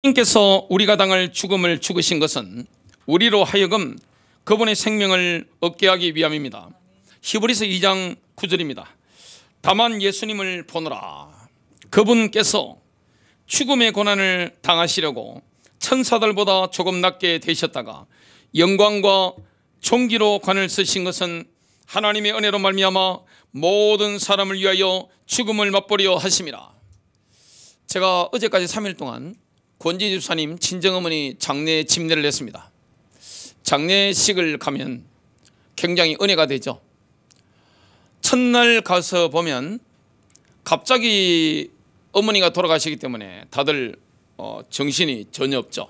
주님께서 우리가 당할 죽음을 죽으신 것은 우리로 하여금 그분의 생명을 얻게 하기 위함입니다. 히브리서 2장 9절입니다. 다만 예수님을 보노라. 그분께서 죽음의 고난을 당하시려고 천사들보다 조금 낮게 되셨다가 영광과 존귀로 관을 쓰신 것은 하나님의 은혜로 말미암아 모든 사람을 위하여 죽음을 맛보려 하심이라. 제가 어제까지 3일 동안 권지 집사님 친정어머니 장례 집례를 했습니다. 장례식을 가면 굉장히 은혜가 되죠. 첫날 가서 보면 갑자기 어머니가 돌아가시기 때문에 다들 정신이 전혀 없죠.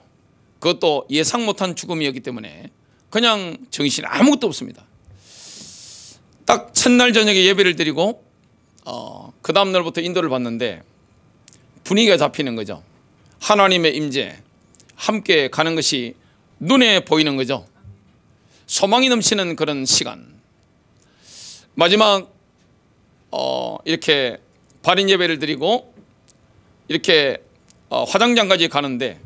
그것도 예상 못한 죽음이었기 때문에 그냥 정신이 아무것도 없습니다. 딱 첫날 저녁에 예배를 드리고 그 다음 날부터 인도를 받는데 분위기가 잡히는 거죠. 하나님의 임재, 함께 가는 것이 눈에 보이는 거죠. 소망이 넘치는 그런 시간. 마지막 이렇게 발인 예배를 드리고 이렇게 화장장까지 가는데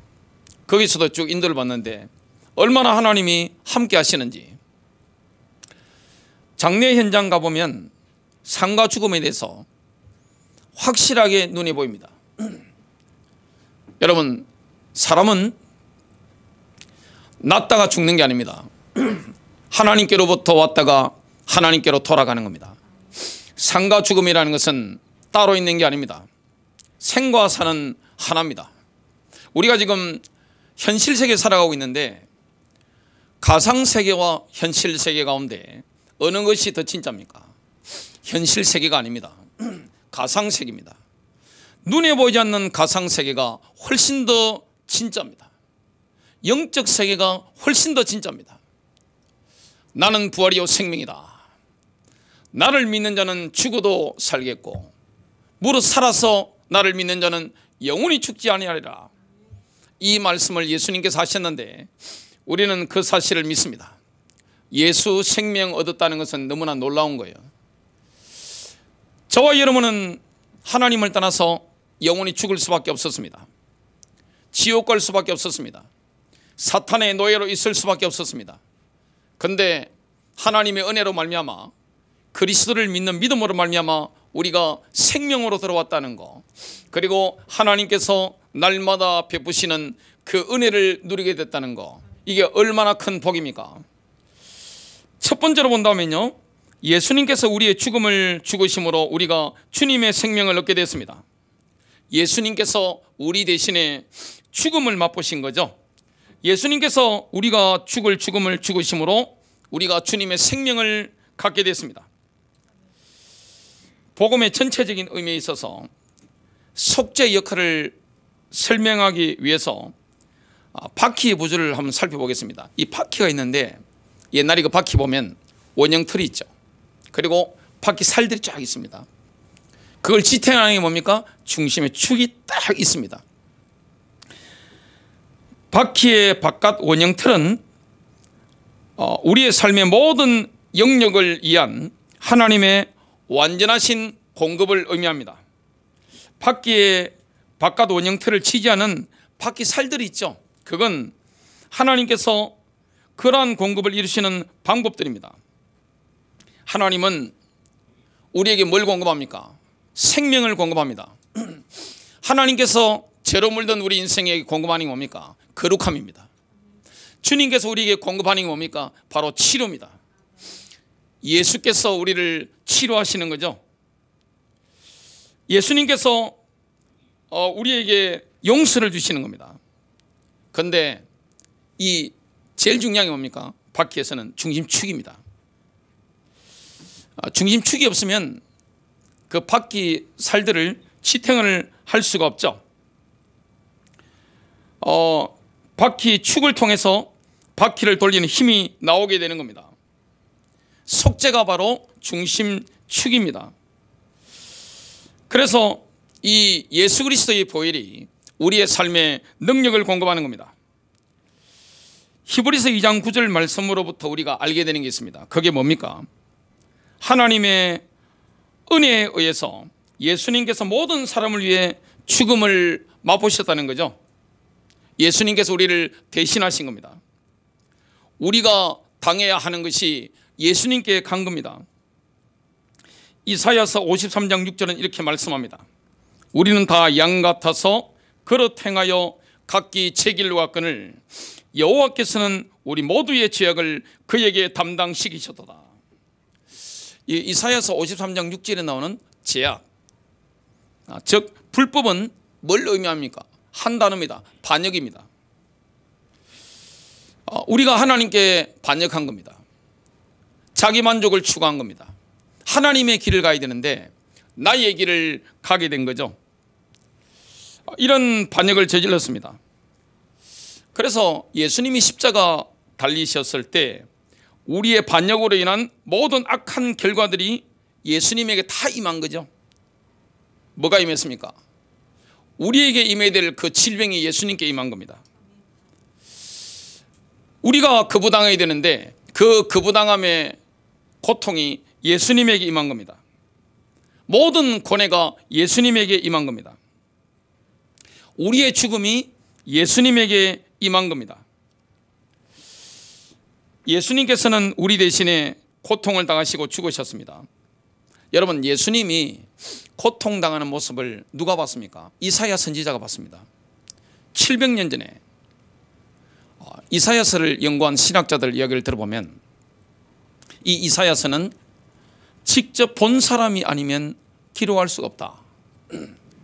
거기서도 쭉 인도를 받는데 얼마나 하나님이 함께 하시는지. 장례 현장 가보면 삶과 죽음에 대해서 확실하게 눈에 보입니다. 여러분, 사람은 났다가 죽는 게 아닙니다. 하나님께로부터 왔다가 하나님께로 돌아가는 겁니다. 삶과 죽음이라는 것은 따로 있는 게 아닙니다. 생과 사는 하나입니다. 우리가 지금 현실 세계에 살아가고 있는데 가상 세계와 현실 세계 가운데 어느 것이 더 진짜입니까? 현실 세계가 아닙니다. 가상 세계입니다. 눈에 보이지 않는 가상 세계가 훨씬 더 진짜입니다. 영적 세계가 훨씬 더 진짜입니다. 나는 부활이요 생명이다. 나를 믿는 자는 죽어도 살겠고 무릇 살아서 나를 믿는 자는 영원히 죽지 아니하리라. 이 말씀을 예수님께서 하셨는데 우리는 그 사실을 믿습니다. 예수 생명 얻었다는 것은 너무나 놀라운 거예요. 저와 여러분은 하나님을 떠나서 영원히 죽을 수밖에 없었습니다. 지옥 갈 수밖에 없었습니다. 사탄의 노예로 있을 수밖에 없었습니다. 그런데 하나님의 은혜로 말미암아 그리스도를 믿는 믿음으로 말미암아 우리가 생명으로 들어왔다는 거, 그리고 하나님께서 날마다 베푸시는 그 은혜를 누리게 됐다는 거, 이게 얼마나 큰 복입니까? 첫 번째로 본다면요, 예수님께서 우리의 죽음을 죽으심으로 우리가 주님의 생명을 얻게 됐습니다. 예수님께서 우리 대신에 죽음을 맛보신 거죠. 예수님께서 우리가 죽을 죽음을 죽으심으로 우리가 주님의 생명을 갖게 됐습니다. 복음의 전체적인 의미에 있어서 속죄 역할을 설명하기 위해서 바퀴의 구조를 한번 살펴보겠습니다. 이 바퀴가 있는데 옛날에 그 바퀴 보면 원형 틀이 있죠. 그리고 바퀴 살들이 쫙 있습니다. 그걸 지탱하는 게 뭡니까? 중심에 축이 딱 있습니다. 바퀴의 바깥 원형 틀은 우리의 삶의 모든 영역을 위한 하나님의 완전하신 공급을 의미합니다. 바퀴의 바깥 원형 틀을 지지하는 바퀴 살들이 있죠. 그건 하나님께서 그러한 공급을 이루시는 방법들입니다. 하나님은 우리에게 뭘 공급합니까? 생명을 공급합니다. 하나님께서 죄로 물든 우리 인생에게 공급하는 게 뭡니까? 거룩함입니다. 주님께서 우리에게 공급하는 게 뭡니까? 바로 치료입니다. 예수께서 우리를 치료하시는 거죠. 예수님께서 우리에게 용서를 주시는 겁니다. 그런데 이 제일 중요한 게 뭡니까? 바퀴에서는 중심축입니다. 중심축이 없으면 그 바퀴 살들을 지탱을 할 수가 없죠. 바퀴 축을 통해서 바퀴를 돌리는 힘이 나오게 되는 겁니다. 속죄가 바로 중심축입니다. 그래서 이 예수 그리스도의 보혈이 우리의 삶에 능력을 공급하는 겁니다. 히브리서 2장 9절 말씀으로부터 우리가 알게 되는 게 있습니다. 그게 뭡니까? 하나님의 은혜에 의해서 예수님께서 모든 사람을 위해 죽음을 맛보셨다는 거죠. 예수님께서 우리를 대신하신 겁니다. 우리가 당해야 하는 것이 예수님께 간 겁니다. 이사야서 53장 6절은 이렇게 말씀합니다. 우리는 다 양 같아서 그릇 행하여 각기 제 길로 갔거늘 여호와께서는 우리 모두의 죄악을 그에게 담당시키셨도다. 이사야서 53장 6절에 나오는 죄악, 즉 불법은 뭘 의미합니까? 한 단어입니다. 반역입니다. 우리가 하나님께 반역한 겁니다. 자기 만족을 추구한 겁니다. 하나님의 길을 가야 되는데 나의 길을 가게 된 거죠. 이런 반역을 저질렀습니다. 그래서 예수님이 십자가 달리셨을 때 우리의 반역으로 인한 모든 악한 결과들이 예수님에게 다 임한 거죠. 뭐가 임했습니까? 우리에게 임해야 될 그 질병이 예수님께 임한 겁니다. 우리가 거부당해야 되는데 그 거부당함의 고통이 예수님에게 임한 겁니다. 모든 고뇌가 예수님에게 임한 겁니다. 우리의 죽음이 예수님에게 임한 겁니다. 예수님께서는 우리 대신에 고통을 당하시고 죽으셨습니다. 여러분, 예수님이 고통당하는 모습을 누가 봤습니까? 이사야 선지자가 봤습니다. 700년 전에 이사야서를 연구한 신학자들 이야기를 들어보면 이 이사야서는 직접 본 사람이 아니면 기록할 수가 없다,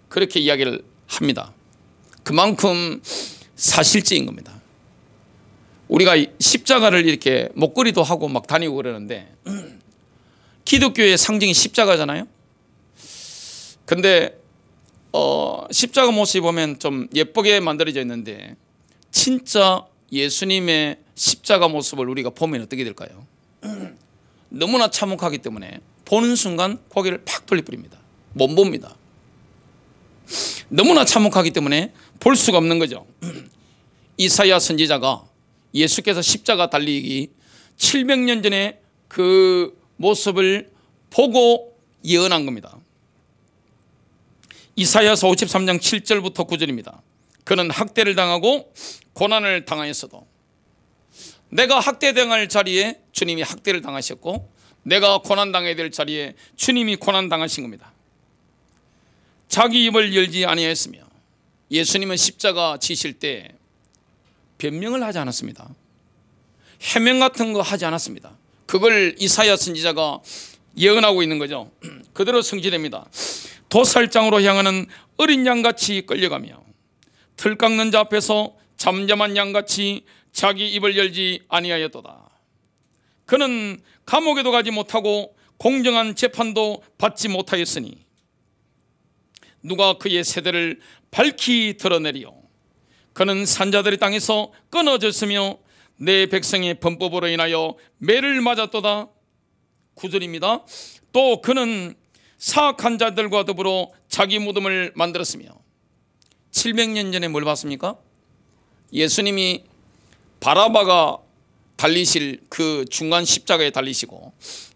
그렇게 이야기를 합니다. 그만큼 사실적인 겁니다. 우리가 십자가를 이렇게 목걸이도 하고 막 다니고 그러는데 기독교의 상징이 십자가잖아요. 근데 십자가 모습이 보면 좀 예쁘게 만들어져 있는데 진짜 예수님의 십자가 모습을 우리가 보면 어떻게 될까요? 너무나 참혹하기 때문에 보는 순간 고개를 팍 돌려버립니다. 못 봅니다. 너무나 참혹하기 때문에 볼 수가 없는 거죠. 이사야 선지자가 예수께서 십자가 달리기 700년 전에 그 모습을 보고 예언한 겁니다. 이사야서 53장 7절부터 9절입니다. 그는 학대를 당하고 고난을 당하였어도 내가 학대당할 자리에 주님이 학대를 당하셨고 내가 고난당해야 될 자리에 주님이 고난당하신 겁니다. 자기 입을 열지 아니하였으며 예수님은 십자가 지실 때 변명을 하지 않았습니다. 해명 같은 거 하지 않았습니다. 그걸 이사야 선지자가 예언하고 있는 거죠. 그대로 성취됩니다. 도살장으로 향하는 어린 양같이 끌려가며 틀 깎는 자 앞에서 잠잠한 양같이 자기 입을 열지 아니하였도다. 그는 감옥에도 가지 못하고 공정한 재판도 받지 못하였으니 누가 그의 세대를 밝히 드러내리요. 그는 산자들의 땅에서 끊어졌으며 내 백성의 범법으로 인하여 매를 맞았도다. 9절입니다. 또 그는 사악한 자들과 더불어 자기 무덤을 만들었으며 700년 전에 뭘 봤습니까? 예수님이 바라바가 달리실 그 중간 십자가에 달리시고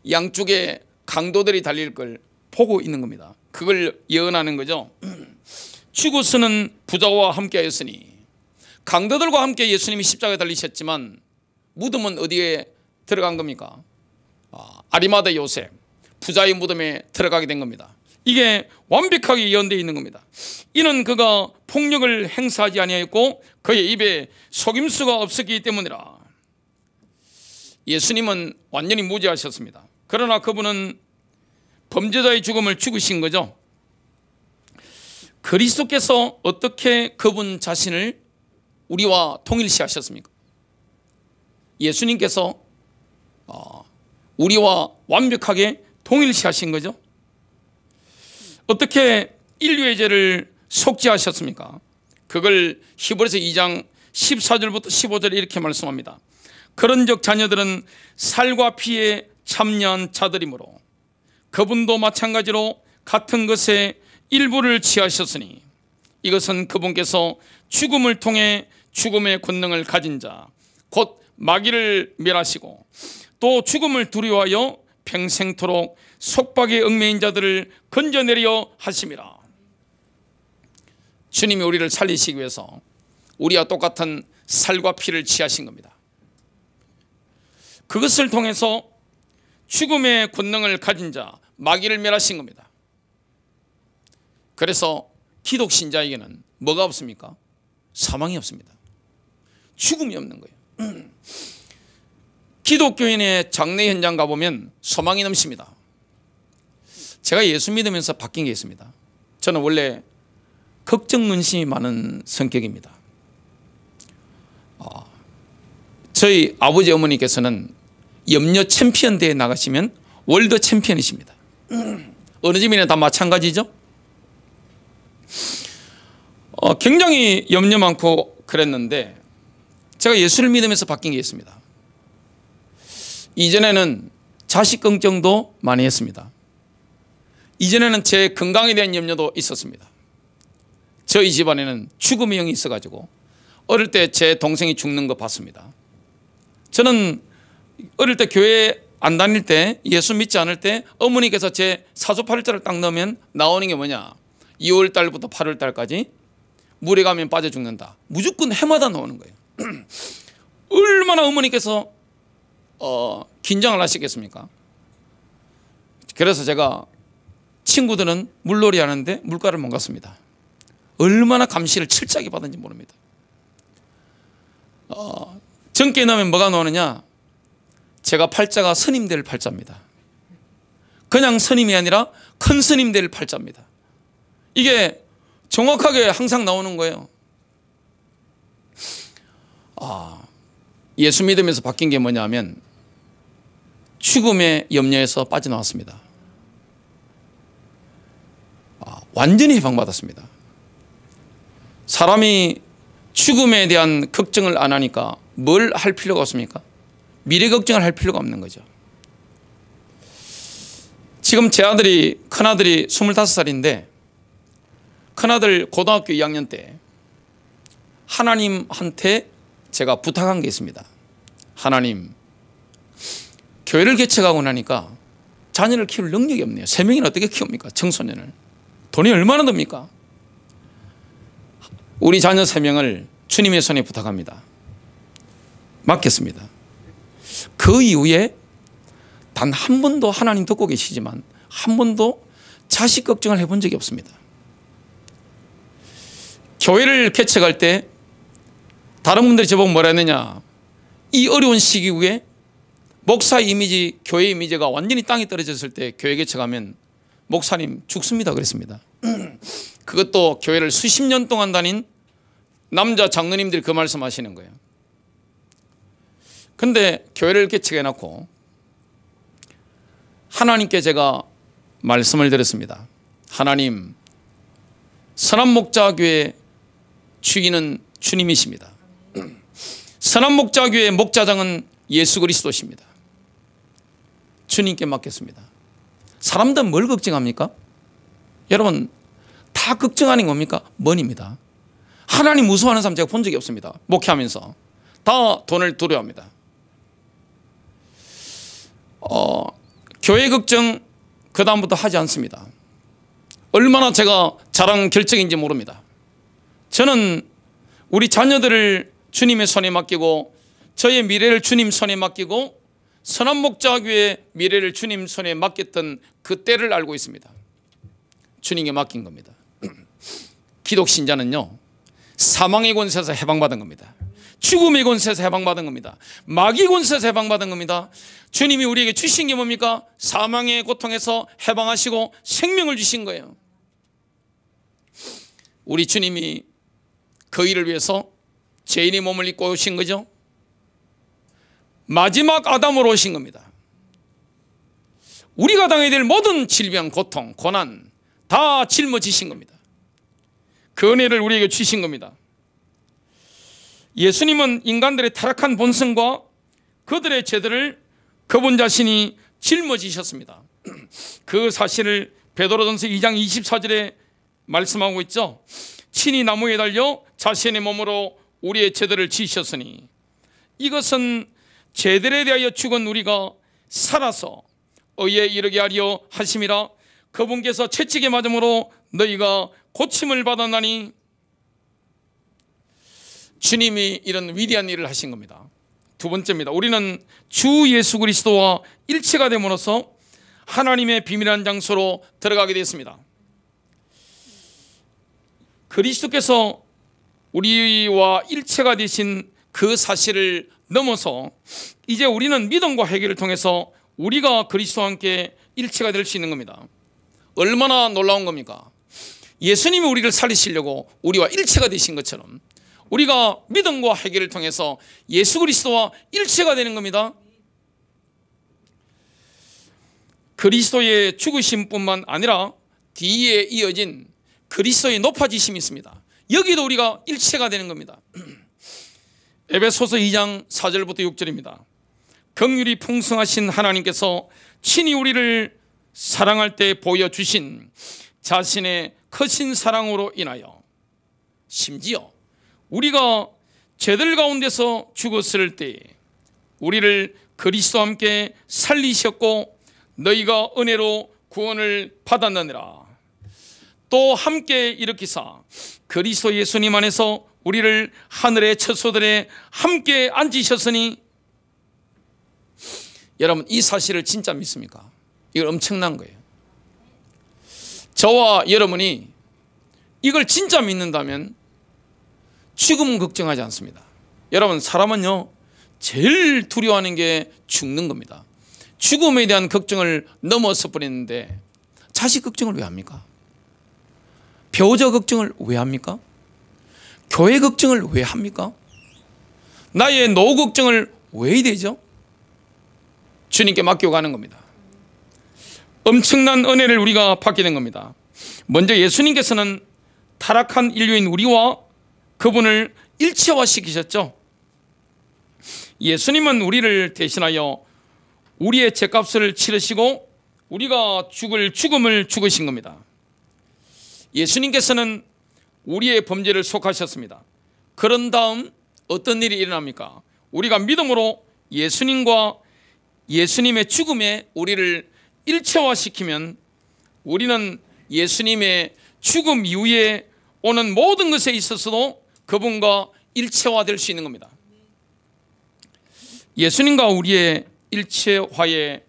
양쪽에 강도들이 달릴 걸 보고 있는 겁니다. 그걸 예언하는 거죠. 죽어서는 부자와 함께 하였으니 강도들과 함께 예수님이 십자가에 달리셨지만 무덤은 어디에 들어간 겁니까? 아리마대 요셉 부자의 무덤에 들어가게 된 겁니다. 이게 완벽하게 예언되어 있는 겁니다. 이는 그가 폭력을 행사하지 아니하였고 그의 입에 속임수가 없었기 때문이라. 예수님은 완전히 무죄하셨습니다. 그러나 그분은 범죄자의 죽음을 죽으신 거죠. 그리스도께서 어떻게 그분 자신을 우리와 동일시하셨습니까? 예수님께서 우리와 완벽하게 동일시하신 거죠. 어떻게 인류의 죄를 속죄하셨습니까? 그걸 히브리서 2장 14절부터 15절에 이렇게 말씀합니다. 그런즉 자녀들은 살과 피에 참여한 자들이므로 그분도 마찬가지로 같은 것에 일부를 취하셨으니 이것은 그분께서 죽음을 통해 죽음의 권능을 가진 자 곧 마귀를 멸하시고 또 죽음을 두려워하여 평생토록 속박에 얽매인 자들을 건져내려 하심이라. 주님이 우리를 살리시기 위해서 우리와 똑같은 살과 피를 취하신 겁니다. 그것을 통해서 죽음의 권능을 가진 자 마귀를 멸하신 겁니다. 그래서 기독 신자에게는 뭐가 없습니까? 사망이 없습니다. 죽음이 없는 거예요. 기독교인의 장례 현장 가보면 소망이 넘칩니다. 제가 예수 믿으면서 바뀐 게 있습니다. 저는 원래 걱정 근심이 많은 성격입니다. 저희 아버지 어머니께서는 염려 챔피언 대회에 나가시면 월드 챔피언이십니다. 어느 집이나 다 마찬가지죠. 굉장히 염려 많고 그랬는데 제가 예수를 믿으면서 바뀐 게 있습니다. 이전에는 자식 걱정도 많이 했습니다. 이전에는 제 건강에 대한 염려도 있었습니다. 저희 집안에는 죽음의 영이 있어가지고 어릴 때 제 동생이 죽는 거 봤습니다. 저는 어릴 때 교회 안 다닐 때, 예수 믿지 않을 때 어머니께서 제 사주팔자를 딱 넣으면 나오는 게 뭐냐, 2월 달부터 8월 달까지 물에 가면 빠져 죽는다. 무조건 해마다 나오는 거예요. 얼마나 어머니께서 긴장을 하시겠습니까? 그래서 제가 친구들은 물놀이 하는데 물가를 못 갔습니다. 얼마나 감시를 철저하게 받은지 모릅니다. 정기에 넣으면 뭐가 나오느냐, 제가 팔자가 스님 될 팔자입니다. 그냥 스님이 아니라 큰 스님 될 팔자입니다. 이게 정확하게 항상 나오는 거예요. 예수 믿으면서 바뀐 게 뭐냐면 죽음의 염려에서 빠져나왔습니다. 완전히 해방받았습니다. 사람이 죽음에 대한 걱정을 안 하니까 뭘 할 필요가 없습니까? 미래 걱정을 할 필요가 없는 거죠. 지금 제 아들이, 큰아들이 25살인데 큰아들 고등학교 2학년 때 하나님한테 제가 부탁한 게 있습니다. 하나님, 교회를 개척하고 나니까 자녀를 키울 능력이 없네요. 3명이나 어떻게 키웁니까? 청소년을. 돈이 얼마나 듭니까? 우리 자녀 3명을 주님의 손에 부탁합니다. 맡겼습니다. 그 이후에 단 한 번도, 하나님 듣고 계시지만 한 번도 자식 걱정을 해본 적이 없습니다. 교회를 개척할 때 다른 분들이 저보고 뭐라 했느냐, 이 어려운 시기에 목사 이미지, 교회 이미지가 완전히 땅에 떨어졌을 때 교회 개척하면 목사님 죽습니다 그랬습니다. 그것도 교회를 수십 년 동안 다닌 남자 장로님들이 그 말씀하시는 거예요. 근데 교회를 개척해놓고 하나님께 제가 말씀을 드렸습니다. 하나님, 선한목자교회 주인은 주님이십니다. 선한목자교회 목자장은 예수 그리스도십니다. 주님께 맡겼습니다. 사람들은 뭘 걱정합니까? 여러분, 다 걱정하는 겁니까? 뭔입니다. 하나님 무서워하는 사람 제가 본 적이 없습니다. 목회하면서 다 돈을 두려워합니다. 교회 걱정 그 다음부터 하지 않습니다. 얼마나 제가 잘한 결정인지 모릅니다. 저는 우리 자녀들을 주님의 손에 맡기고 저의 미래를 주님 손에 맡기고 선한목자교회의 미래를 주님 손에 맡겼던 그 때를 알고 있습니다. 주님께 맡긴 겁니다. 기독 신자는요, 사망의 권세에서 해방받은 겁니다. 죽음의 권세에서 해방받은 겁니다. 마귀 권세에서 해방받은 겁니다. 주님이 우리에게 주신 게 뭡니까? 사망의 고통에서 해방하시고 생명을 주신 거예요. 우리 주님이 그 일을 위해서 죄인의 몸을 입고 오신 거죠. 마지막 아담으로 오신 겁니다. 우리가 당해야 될 모든 질병, 고통, 고난 다 짊어지신 겁니다. 그 은혜를 우리에게 주신 겁니다. 예수님은 인간들의 타락한 본성과 그들의 죄들을 그분 자신이 짊어지셨습니다. 그 사실을 베드로전서 2장 24절에 말씀하고 있죠. 친히 나무에 달려 자신의 몸으로 우리의 죄들을 지셨으니 이것은 죄들에 대하여 죽은 우리가 살아서 의에 이르게 하려 하심이라. 그분께서 채찍에 맞음으로 너희가 고침을 받았나니. 주님이 이런 위대한 일을 하신 겁니다. 두 번째입니다. 우리는 주 예수 그리스도와 일체가 됨으로써 하나님의 비밀한 장소로 들어가게 되었습니다. 그리스도께서 우리와 일체가 되신 그 사실을 넘어서 이제 우리는 믿음과 회개를 통해서 우리가 그리스도와 함께 일체가 될 수 있는 겁니다. 얼마나 놀라운 겁니까? 예수님이 우리를 살리시려고 우리와 일체가 되신 것처럼 우리가 믿음과 회개를 통해서 예수 그리스도와 일체가 되는 겁니다. 그리스도의 죽으심뿐만 아니라 뒤에 이어진 그리스도의 높아지심이 있습니다. 여기도 우리가 일체가 되는 겁니다. 에베소서 2장 4절부터 6절입니다. 긍휼이 풍성하신 하나님께서 친히 우리를 사랑할 때 보여주신 자신의 크신 사랑으로 인하여 심지어 우리가 죄들 가운데서 죽었을 때 우리를 그리스도와 함께 살리셨고 너희가 은혜로 구원을 받았느니라. 또 함께 일으키사 그리스도 예수님 안에서 우리를 하늘의 처소들에 함께 앉으셨으니. 여러분, 이 사실을 진짜 믿습니까? 이건 엄청난 거예요. 저와 여러분이 이걸 진짜 믿는다면 죽음은 걱정하지 않습니다. 여러분, 사람은요 제일 두려워하는 게 죽는 겁니다. 죽음에 대한 걱정을 넘어서 버리는데 자식 걱정을 왜 합니까? 배우자 걱정을 왜 합니까? 교회 걱정을 왜 합니까? 나의 노후 걱정을 왜 되죠? 주님께 맡겨가는 겁니다. 엄청난 은혜를 우리가 받게 된 겁니다. 먼저 예수님께서는 타락한 인류인 우리와 그분을 일체화시키셨죠. 예수님은 우리를 대신하여 우리의 죄값을 치르시고 우리가 죽을 죽음을 죽으신 겁니다. 예수님께서는 우리의 범죄를 속하셨습니다. 그런 다음 어떤 일이 일어납니까? 우리가 믿음으로 예수님과 예수님의 죽음에 우리를 일체화시키면 우리는 예수님의 죽음 이후에 오는 모든 것에 있어서도 그분과 일체화될 수 있는 겁니다. 예수님과 우리의 일체화에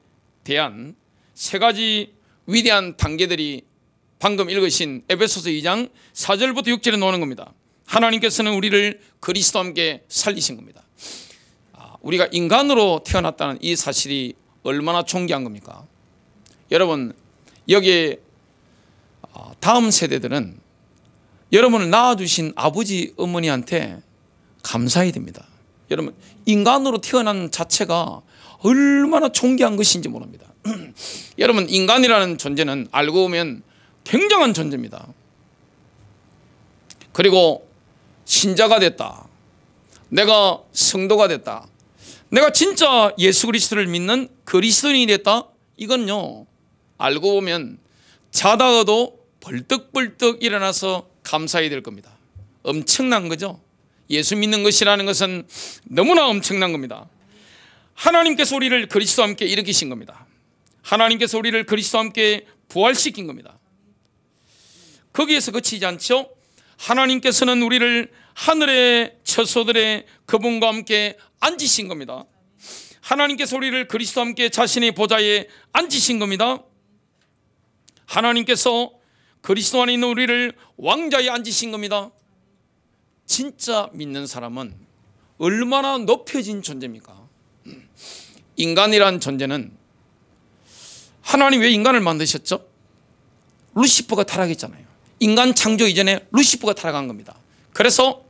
대한 세 가지 위대한 단계들이 방금 읽으신 에베소서 2장 4절부터 6절에 나오는 겁니다. 하나님께서는 우리를 그리스도와 함께 살리신 겁니다. 우리가 인간으로 태어났다는 이 사실이 얼마나 존귀한 겁니까? 여러분, 여기에 다음 세대들은 여러분을 낳아주신 아버지 어머니한테 감사해야 됩니다. 여러분, 인간으로 태어난 자체가 얼마나 존귀한 것인지 모릅니다. 여러분, 인간이라는 존재는 알고 보면 굉장한 존재입니다. 그리고 신자가 됐다, 내가 성도가 됐다, 내가 진짜 예수 그리스도를 믿는 그리스도인이 됐다, 이건요 알고 보면 자다가도 벌떡벌떡 일어나서 감사해야 될 겁니다. 엄청난 거죠. 예수 믿는 것이라는 것은 너무나 엄청난 겁니다. 하나님께서 우리를 그리스도와 함께 일으키신 겁니다. 하나님께서 우리를 그리스도와 함께 부활시킨 겁니다. 거기에서 그치지 않죠. 하나님께서는 우리를 하늘의 처소들에 그분과 함께 앉으신 겁니다. 하나님께서 우리를 그리스도와 함께 자신의 보좌에 앉으신 겁니다. 하나님께서 그리스도 안에 있는 우리를 왕좌에 앉으신 겁니다. 진짜 믿는 사람은 얼마나 높여진 존재입니까? 인간이란 존재는 하나님 왜 인간을 만드셨죠? 루시퍼가 타락했잖아요. 인간 창조 이전에 루시퍼가 타락한 겁니다. 그래서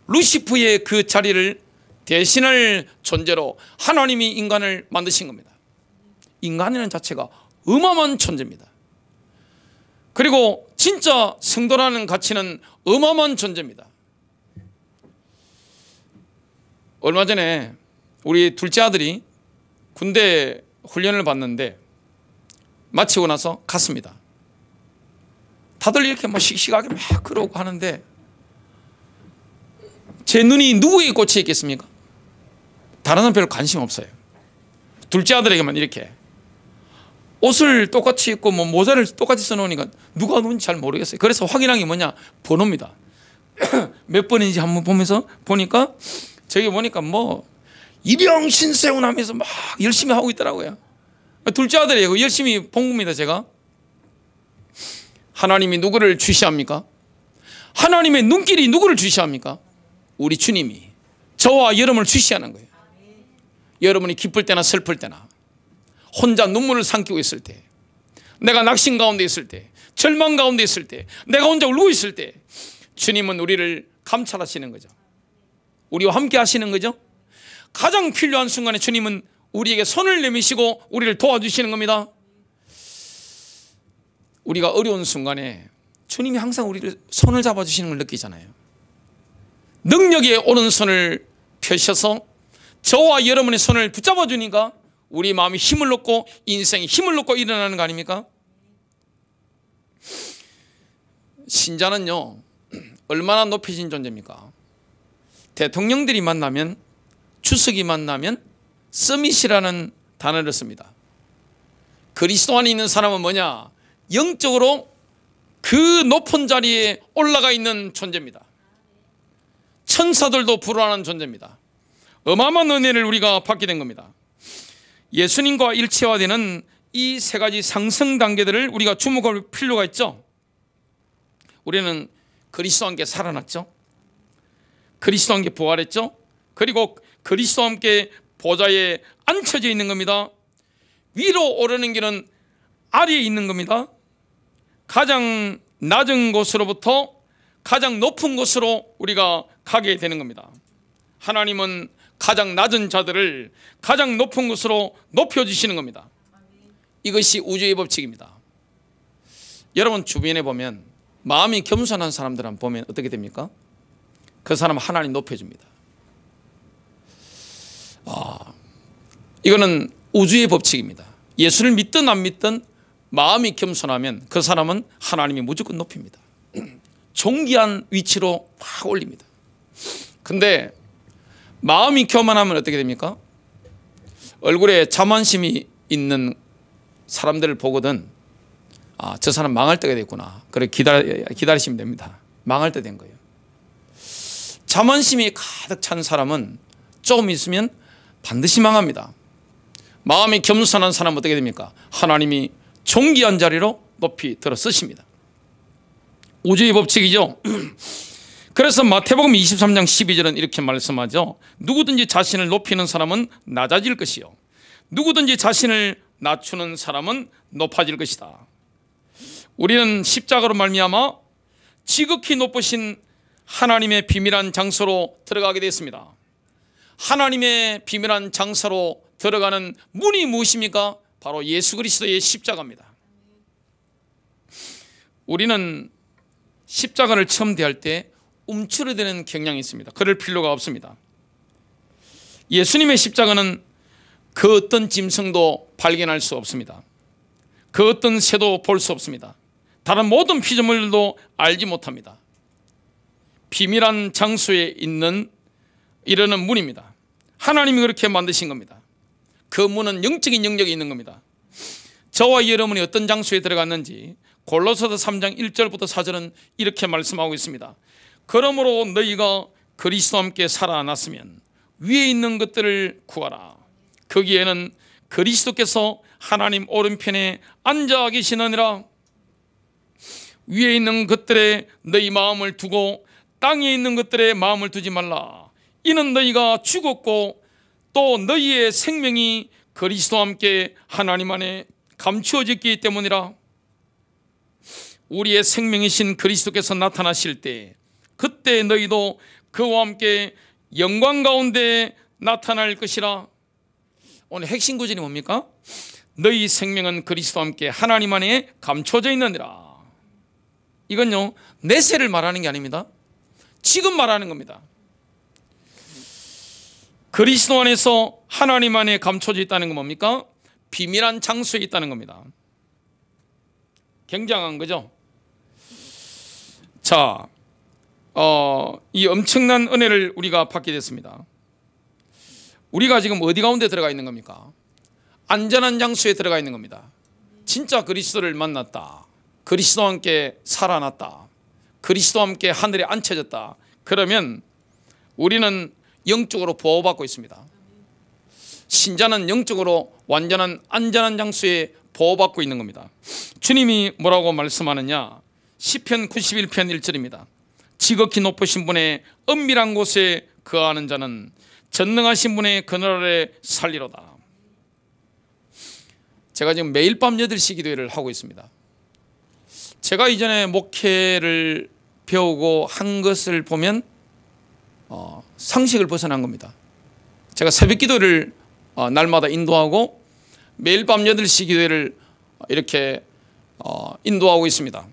루시퍼의 그 자리를 대신할 존재로 하나님이 인간을 만드신 겁니다. 인간이라는 자체가 어마어마한 존재입니다. 그리고 진짜 성도라는 가치는 어마어마한 존재입니다. 얼마 전에 우리 둘째 아들이 군대 훈련을 받는데 마치고 나서 갔습니다. 다들 이렇게 막 씩씩하게 막 그러고 하는데 제 눈이 누구에게 꽂혀 있겠습니까? 다른 사람 별로 관심 없어요. 둘째 아들에게만 이렇게 옷을 똑같이 입고 뭐 모자를 똑같이 써놓으니까 누가 누군지 잘 모르겠어요. 그래서 확인한 게 뭐냐? 번호입니다. 몇 번인지 한번 보면서 보니까 저기 보니까 뭐 이병신세운 하면서 막 열심히 하고 있더라고요. 둘째 아들이에요. 열심히 본 겁니다. 제가. 하나님이 누구를 주시합니까? 하나님의 눈길이 누구를 주시합니까? 우리 주님이 저와 여러분을 주시하는 거예요. 여러분이 기쁠 때나 슬플 때나 혼자 눈물을 삼키고 있을 때, 내가 낙심 가운데 있을 때, 절망 가운데 있을 때, 내가 혼자 울고 있을 때 주님은 우리를 감찰하시는 거죠. 우리와 함께 하시는 거죠. 가장 필요한 순간에 주님은 우리에게 손을 내미시고 우리를 도와주시는 겁니다. 우리가 어려운 순간에 주님이 항상 우리를 손을 잡아주시는 걸 느끼잖아요. 능력의 오른손을 펴셔서 저와 여러분의 손을 붙잡아 주니까 우리 마음이 힘을 얻고 인생이 힘을 얻고 일어나는 거 아닙니까? 신자는요, 얼마나 높여진 존재입니까? 대통령들이 만나면, 주석이 만나면 서밋이라는 단어를 씁니다. 그리스도 안에 있는 사람은 뭐냐? 영적으로 그 높은 자리에 올라가 있는 존재입니다. 천사들도 불안한 존재입니다. 어마어마한 은혜를 우리가 받게 된 겁니다. 예수님과 일체화되는 이 세 가지 상승 단계들을 우리가 주목할 필요가 있죠. 우리는 그리스도와 함께 살아났죠. 그리스도와 함께 부활했죠. 그리고 그리스도와 함께 보좌에 앉혀져 있는 겁니다. 위로 오르는 길은 아래에 있는 겁니다. 가장 낮은 곳으로부터 가장 높은 곳으로 우리가 가게 되는 겁니다. 하나님은 가장 낮은 자들을 가장 높은 곳으로 높여주시는 겁니다. 이것이 우주의 법칙입니다. 여러분 주변에 보면 마음이 겸손한 사람들 보면 어떻게 됩니까? 그 사람은 하나님 높여줍니다. 이거는 우주의 법칙입니다. 예수를 믿든 안 믿든 마음이 겸손하면 그 사람은 하나님이 무조건 높입니다. 존귀한 위치로 확 올립니다. 근데 마음이 교만하면 어떻게 됩니까? 얼굴에 자만심이 있는 사람들을 보거든, 저 사람 망할 때가 됐구나. 그래 기다리시면 됩니다. 망할 때 된 거예요. 자만심이 가득 찬 사람은 조금 있으면 반드시 망합니다. 마음이 겸손한 사람은 어떻게 됩니까? 하나님이 존귀한 자리로 높이 들어 쓰십니다. 우주의 법칙이죠. 그래서 마태복음 23장 12절은 이렇게 말씀하죠. 누구든지 자신을 높이는 사람은 낮아질 것이요, 누구든지 자신을 낮추는 사람은 높아질 것이다. 우리는 십자가로 말미암아 지극히 높으신 하나님의 비밀한 장소로 들어가게 됐습니다. 하나님의 비밀한 장소로 들어가는 문이 무엇입니까? 바로 예수 그리스도의 십자가입니다. 우리는 십자가를 처음 대할 때 움츠러드는 경향이 있습니다. 그럴 필요가 없습니다. 예수님의 십자가는 그 어떤 짐승도 발견할 수 없습니다. 그 어떤 새도 볼 수 없습니다. 다른 모든 피조물도 알지 못합니다. 비밀한 장소에 있는 이르는 문입니다. 하나님이 그렇게 만드신 겁니다. 그 문은 영적인 영역이 있는 겁니다. 저와 여러분이 어떤 장소에 들어갔는지 골로새서 3장 1절부터 4절은 이렇게 말씀하고 있습니다. 그러므로 너희가 그리스도와 함께 살아났으면 위에 있는 것들을 구하라. 거기에는 그리스도께서 하나님 오른편에 앉아 계시느니라. 위에 있는 것들에 너희 마음을 두고 땅에 있는 것들에 마음을 두지 말라. 이는 너희가 죽었고 또 너희의 생명이 그리스도와 함께 하나님 안에 감추어졌기 때문이라. 우리의 생명이신 그리스도께서 나타나실 때 그때 너희도 그와 함께 영광 가운데 나타날 것이라. 오늘 핵심 구절이 뭡니까? 너희 생명은 그리스도와 함께 하나님 안에 감춰져 있느니라. 이건요, 내세를 말하는 게 아닙니다. 지금 말하는 겁니다. 그리스도 안에서 하나님 안에 감춰져 있다는 건 뭡니까? 비밀한 장소에 있다는 겁니다. 굉장한 거죠. 자, 이 엄청난 은혜를 우리가 받게 됐습니다. 우리가 지금 어디 가운데 들어가 있는 겁니까? 안전한 장소에 들어가 있는 겁니다. 진짜 그리스도를 만났다, 그리스도와 함께 살아났다, 그리스도와 함께 하늘에 앉혀졌다. 그러면 우리는 영적으로 보호받고 있습니다. 신자는 영적으로 완전한 안전한 장소에 보호받고 있는 겁니다. 주님이 뭐라고 말씀하느냐? 시편 91편 1절입니다. 지극히 높으신 분의 은밀한 곳에 거하는 자는 전능하신 분의 그늘 아래 살리로다. 제가 지금 매일 밤 8시 기도회를 하고 있습니다. 제가 이전에 목회를 배우고 한 것을 보면 상식을 벗어난 겁니다. 제가 새벽 기도를 날마다 인도하고 매일 밤 8시 기도회를 이렇게 인도하고 있습니다.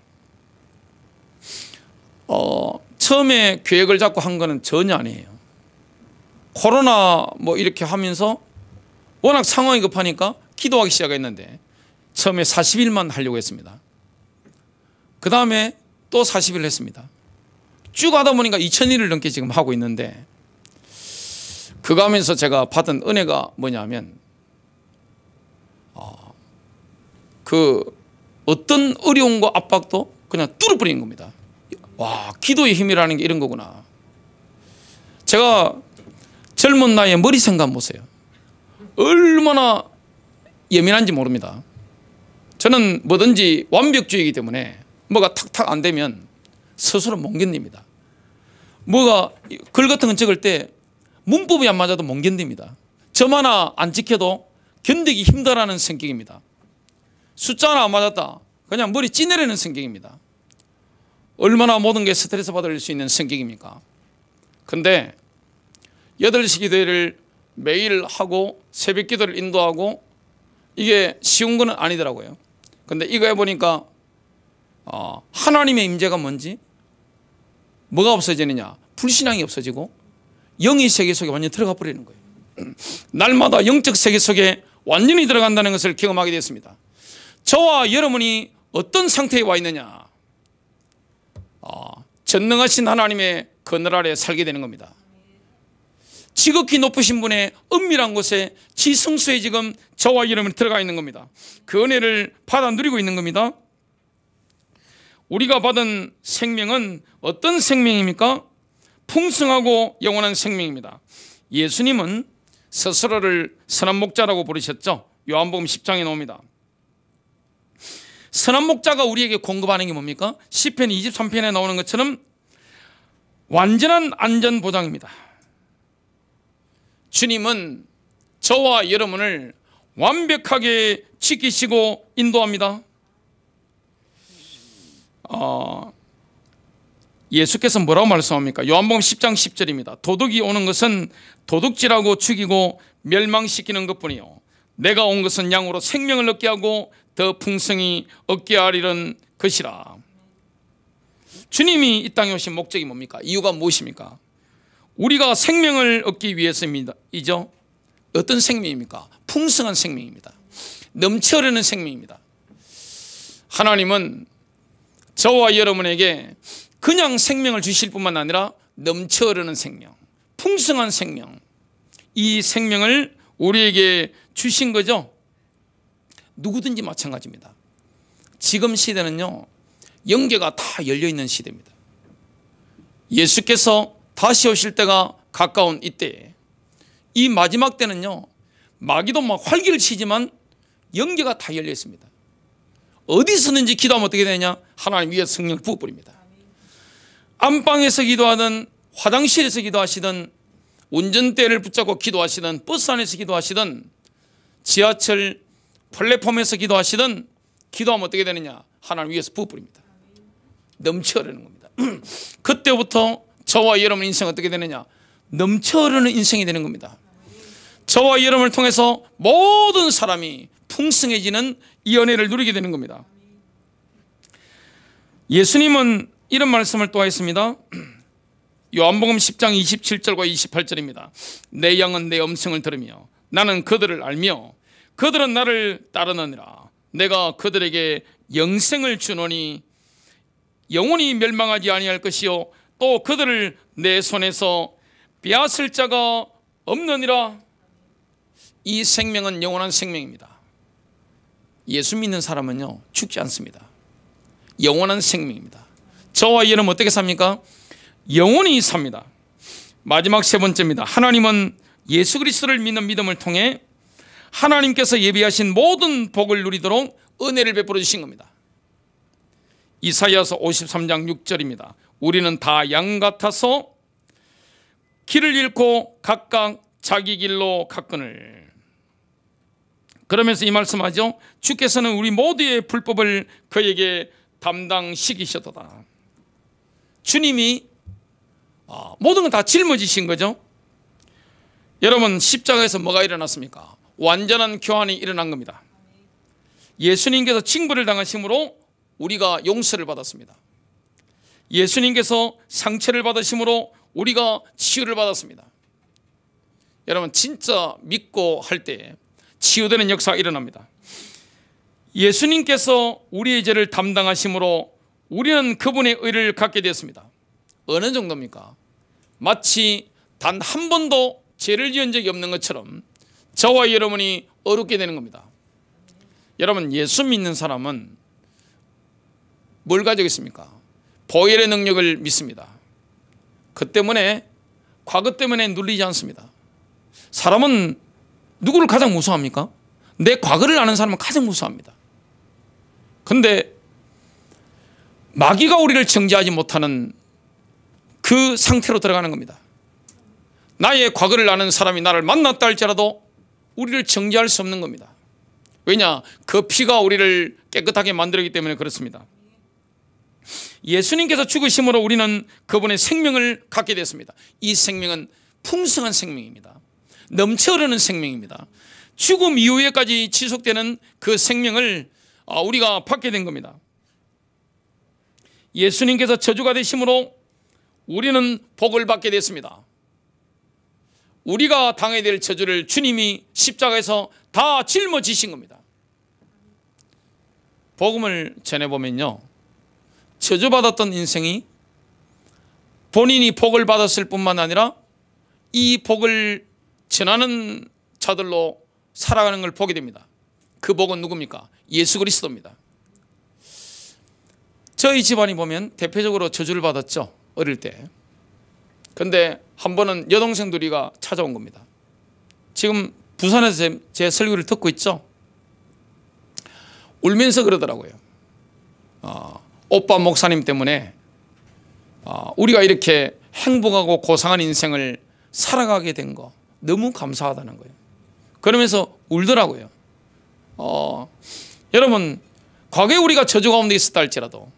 처음에 계획을 잡고 한 거는 전혀 아니에요. 코로나 뭐 이렇게 하면서 워낙 상황이 급하니까 기도하기 시작했는데 처음에 40일만 하려고 했습니다. 그 다음에 또 40일 했습니다. 쭉 하다 보니까 2000일을 넘게 지금 하고 있는데, 그거 하면서 제가 받은 은혜가 뭐냐면 그 어떤 어려움과 압박도 그냥 뚫어버리는 겁니다. 와, 기도의 힘이라는 게 이런 거구나. 제가 젊은 나이에 머리 생각 보세요. 얼마나 예민한지 모릅니다. 저는 뭐든지 완벽주의이기 때문에 뭐가 탁탁 안 되면 스스로 못 견딥니다. 뭐가 글 같은 거 적을 때 문법이 안 맞아도 못 견딥니다. 점 하나 안 지켜도 견디기 힘들어하는 성격입니다. 숫자 하나 안 맞았다, 그냥 머리 찌내리는 성격입니다. 얼마나 모든 게 스트레스 받을 수 있는 성격입니까? 근데 8시 기도회를 매일 하고 새벽 기도를 인도하고 이게 쉬운 거는 아니더라고요. 근데 이거 해보니까 하나님의 임재가 뭔지, 뭐가 없어지느냐? 불신앙이 없어지고 영의 세계 속에 완전히 들어가 버리는 거예요. 날마다 영적 세계 속에 완전히 들어간다는 것을 경험하게 됐습니다. 저와 여러분이 어떤 상태에 와 있느냐? 전능하신 하나님의 그늘 아래 살게 되는 겁니다. 지극히 높으신 분의 은밀한 곳에 지성소에 지금 저와 여러분이 들어가 있는 겁니다. 그 은혜를 받아 누리고 있는 겁니다. 우리가 받은 생명은 어떤 생명입니까? 풍성하고 영원한 생명입니다. 예수님은 스스로를 선한 목자라고 부르셨죠. 요한복음 10장에 나옵니다. 선한 목자가 우리에게 공급하는 게 뭡니까? 시편 23편에 나오는 것처럼 완전한 안전 보장입니다. 주님은 저와 여러분을 완벽하게 지키시고 인도합니다. 예수께서 뭐라고 말씀합니까? 요한복음 10장 10절입니다. 도둑이 오는 것은 도둑질하고 죽이고 멸망시키는 것뿐이요, 내가 온 것은 양으로 생명을 얻게 하고 더 풍성히 얻게 하리는 것이라. 주님이 이 땅에 오신 목적이 뭡니까? 이유가 무엇입니까? 우리가 생명을 얻기 위해서입니다. 이죠? 어떤 생명입니까? 풍성한 생명입니다. 넘쳐 흐르는 생명입니다. 하나님은 저와 여러분에게 그냥 생명을 주실 뿐만 아니라 넘쳐 흐르는 생명, 풍성한 생명, 이 생명을 우리에게 주신 거죠. 누구든지 마찬가지입니다. 지금 시대는요, 영계가 다 열려있는 시대입니다. 예수께서 다시 오실 때가 가까운 이때에, 이 마지막 때는요, 마귀도 막 활기를 치지만 영계가 다 열려 있습니다. 어디서든지 기도하면 어떻게 되냐? 하나님 위에 성령을 부어버립니다. 안방에서 기도하든 화장실에서 기도하시든 운전대를 붙잡고 기도하시든 버스 안에서 기도하시든 지하철 플랫폼에서 기도하시든 기도하면 어떻게 되느냐? 하나님 위에서 부어버립니다. 넘쳐 흐르는 겁니다. 그때부터 저와 여러분 인생 어떻게 되느냐? 넘쳐 흐르는 인생이 되는 겁니다. 저와 여러분을 통해서 모든 사람이 풍성해지는 이 은혜를 누리게 되는 겁니다. 예수님은 이런 말씀을 또 했습니다. 요한복음 10장 27절과 28절입니다. 내 양은 내 음성을 들으며 나는 그들을 알며 그들은 나를 따르느니라. 내가 그들에게 영생을 주노니 영원히 멸망하지 아니할 것이요 또 그들을 내 손에서 빼앗을 자가 없느니라. 이 생명은 영원한 생명입니다. 예수 믿는 사람은요 죽지 않습니다. 영원한 생명입니다. 저와 여러분 어떻게 삽니까? 영원히 삽니다. 마지막 세 번째입니다. 하나님은 예수 그리스도를 믿는 믿음을 통해 하나님께서 예비하신 모든 복을 누리도록 은혜를 베풀어 주신 겁니다. 이사야서 53장 6절입니다. 우리는 다 양 같아서 길을 잃고 각각 자기 길로 갔거늘. 그러면서 이 말씀하죠. 주께서는 우리 모두의 불법을 그에게 담당시키셨도다. 주님이 모든 건 다 짊어지신 거죠. 여러분, 십자가에서 뭐가 일어났습니까? 완전한 교환이 일어난 겁니다. 예수님께서 징벌을 당하심으로 우리가 용서를 받았습니다. 예수님께서 상처를 받으심으로 우리가 치유를 받았습니다. 여러분, 진짜 믿고 할 때 치유되는 역사가 일어납니다. 예수님께서 우리의 죄를 담당하심으로 우리는 그분의 의를 갖게 되었습니다. 어느 정도입니까? 마치 단 한 번도 죄를 지은 적이 없는 것처럼 저와 여러분이 어렵게 되는 겁니다. 여러분, 예수 믿는 사람은 뭘 가지고 있습니까? 보혈의 능력을 믿습니다. 그 때문에, 과거 때문에 눌리지 않습니다. 사람은 누구를 가장 무서워합니까? 내 과거를 아는 사람은 가장 무서워합니다. 그런데 마귀가 우리를 정죄하지 못하는 그 상태로 들어가는 겁니다. 나의 과거를 아는 사람이 나를 만났다 할지라도 우리를 정죄할 수 없는 겁니다. 왜냐? 그 피가 우리를 깨끗하게 만들었기 때문에 그렇습니다. 예수님께서 죽으심으로 우리는 그분의 생명을 갖게 됐습니다. 이 생명은 풍성한 생명입니다. 넘쳐 흐르는 생명입니다. 죽음 이후에까지 지속되는 그 생명을 우리가 받게 된 겁니다. 예수님께서 저주가 되심으로 우리는 복을 받게 됐습니다. 우리가 당해야 될 저주를 주님이 십자가에서 다 짊어지신 겁니다. 복음을 전해보면요, 저주받았던 인생이 본인이 복을 받았을 뿐만 아니라 이 복을 전하는 자들로 살아가는 걸 보게 됩니다. 그 복은 누굽니까? 예수 그리스도입니다. 저희 집안이 보면 대표적으로 저주를 받았죠, 어릴 때. 근데 한 번은 여동생 둘이가 찾아온 겁니다. 지금 부산에서 제 설교를 듣고 있죠. 울면서 그러더라고요. 오빠 목사님 때문에 우리가 이렇게 행복하고 고상한 인생을 살아가게 된 거 너무 감사하다는 거예요. 그러면서 울더라고요. 여러분, 과거에 우리가 저주 가운데 있었다 할지라도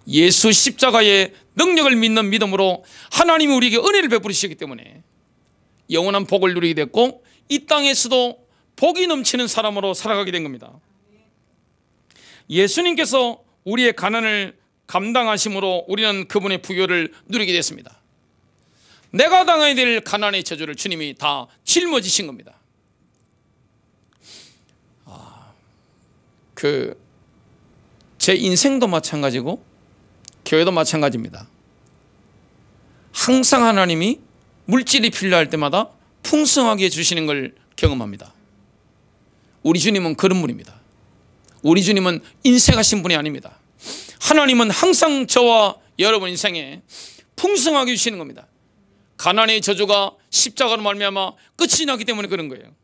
예수 십자가의 능력을 믿는 믿음으로 하나님이 우리에게 은혜를 베푸시기 때문에 영원한 복을 누리게 됐고 이 땅에서도 복이 넘치는 사람으로 살아가게 된 겁니다. 예수님께서 우리의 가난을 감당하심으로 우리는 그분의 부요를 누리게 됐습니다. 내가 당해야 될 가난의 저주를 주님이 다 짊어지신 겁니다. 제 인생도 마찬가지고 교회도 마찬가지입니다. 항상 하나님이 물질이 필요할 때마다 풍성하게 주시는 걸 경험합니다. 우리 주님은 그런 분입니다. 우리 주님은 인색하신 분이 아닙니다. 하나님은 항상 저와 여러분 인생에 풍성하게 주시는 겁니다. 가난의 저주가 십자가로 말미암아 끝이 나기 때문에 그런 거예요.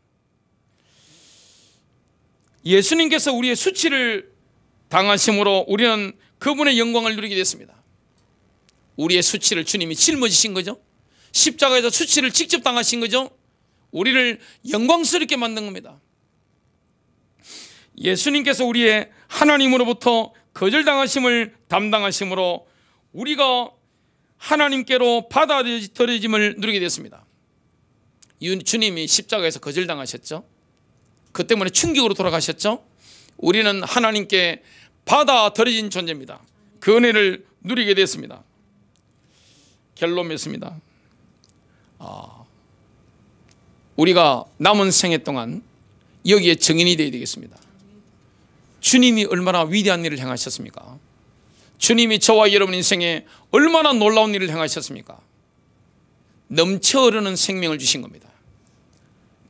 예수님께서 우리의 수치를 당하심으로 우리는 그분의 영광을 누리게 됐습니다. 우리의 수치를 주님이 짊어지신 거죠. 십자가에서 수치를 직접 당하신 거죠. 우리를 영광스럽게 만든 겁니다. 예수님께서 우리의 하나님으로부터 거절당하심을 담당하심으로 우리가 하나님께로 받아들여짐을 누리게 됐습니다. 주님이 십자가에서 거절당하셨죠. 그 때문에 충격으로 돌아가셨죠. 우리는 하나님께 받아들여진 존재입니다. 그 은혜를 누리게 됐습니다. 결론 맺습니다. 우리가 남은 생애 동안 여기에 증인이 되어야 되겠습니다. 주님이 얼마나 위대한 일을 행하셨습니까? 주님이 저와 여러분 인생에 얼마나 놀라운 일을 행하셨습니까? 넘쳐 흐르는 생명을 주신 겁니다.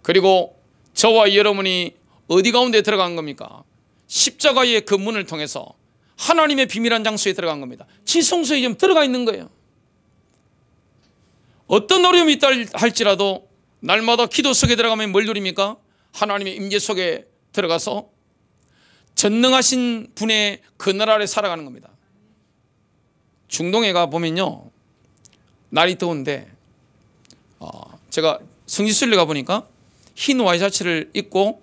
그리고 저와 여러분이 어디 가운데 들어간 겁니까? 십자가의 그 문을 통해서 하나님의 비밀한 장소에 들어간 겁니다. 지성소에 지금 들어가 있는 거예요. 어떤 어려움이 있다 할지라도 날마다 기도 속에 들어가면 뭘 누립니까? 하나님의 임재 속에 들어가서 전능하신 분의 그늘 아래 살아가는 겁니다. 중동에 가보면요, 날이 더운데 제가 성지순례 가보니까 흰 와이셔츠를 입고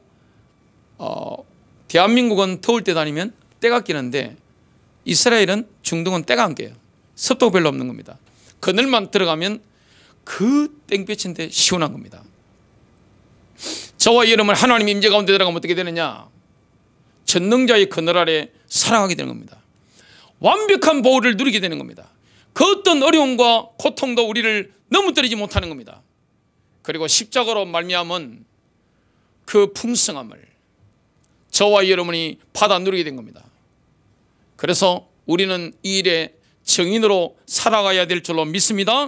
대한민국은 더울 때 다니면 때가 끼는데 이스라엘은 중동은 때가 안 껴요. 습도가 별로 없는 겁니다. 그늘만 들어가면 그 땡볕인데 시원한 겁니다. 저와 여러분 하나님 임재 가운데 들어가면 어떻게 되느냐? 전능자의 그늘 아래 살아가게 되는 겁니다. 완벽한 보호를 누리게 되는 겁니다. 그 어떤 어려움과 고통도 우리를 넘어뜨리지 못하는 겁니다. 그리고 십자가로 말미암은 그 풍성함을 저와 여러분이 받아 누리게 된 겁니다. 그래서 우리는 이 일에 정인으로 살아가야 될 줄로 믿습니다.